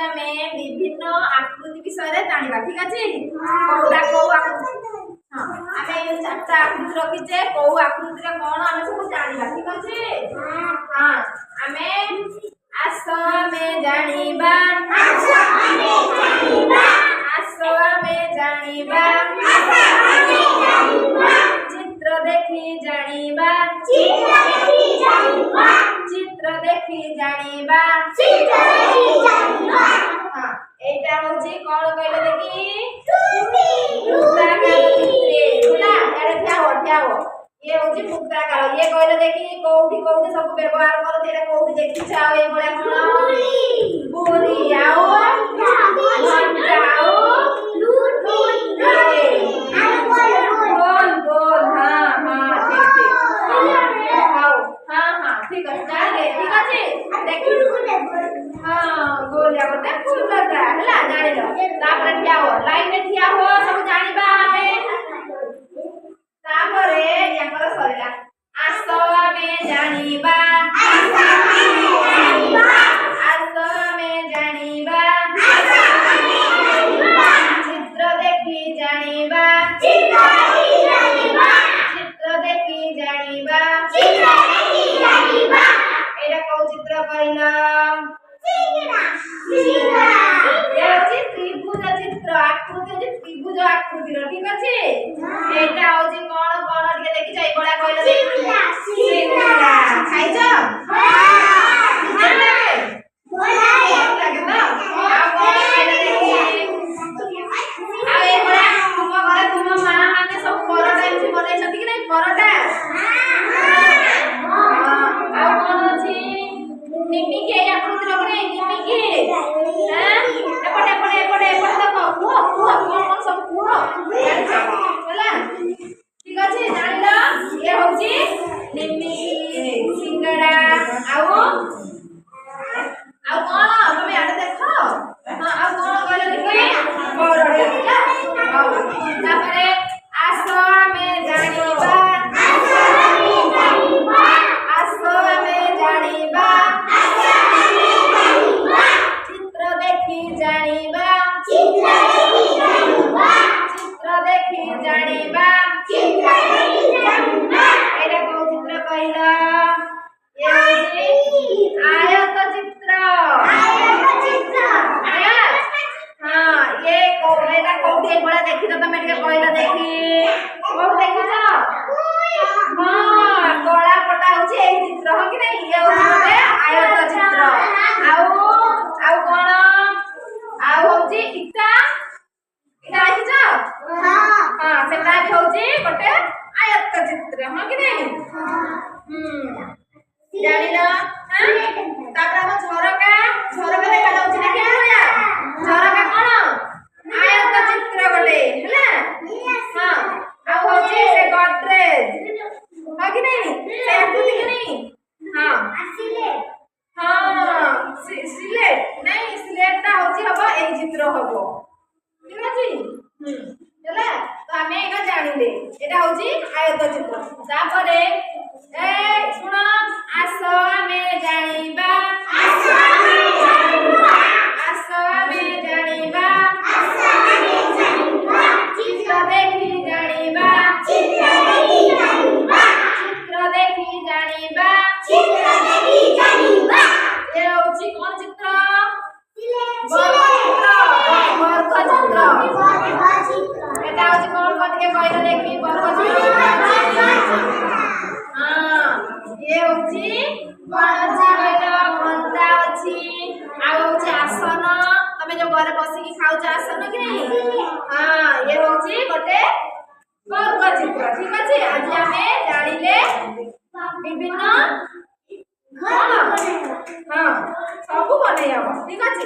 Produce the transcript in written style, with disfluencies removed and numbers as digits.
आमे विभिन्न आकृति विषय जानिबा ठीक अछि कोडा को आकृति हां आमे ये चारटा आकृति रखिचे को आकृति रे कोन आमे सब जानिबा ठीक अछि हां आमे आसो में जानिबा आसो में जानिबा चित्र देखि जानिबा चित्र देखि जानिबा हां एटा होजी कोन कहले देखि मुक्ताकार चित्रे होला एरे ठाओ ये होजी मुक्ताकार ये कहले देखि कोठी सब व्यवहार करते एटा कोठी देखि छाओ ए बडा कोन बोरी आओ घंटाओ बोल हां ठीक है ठीक আছে দেখি गोलिया गोटे फूल करता हला जानि लो तापर ठिया हो लाइन में ठिया हो सब जानिबा हमें तापरे याकर सरिला आसो में जानिबा आसो में जानिबा चित्र देखि जानिबा चित्र देखि जानिबा एटा को चित्र कहला त्रिभुज चित्र आकृति त्रिभुज आकृति ठीक अछि एटा होजी कोन कोन टिके देखि जाई बडा कहला सिंगड़ा खाइछ विभिन्न सब बने ठीक अच्छे।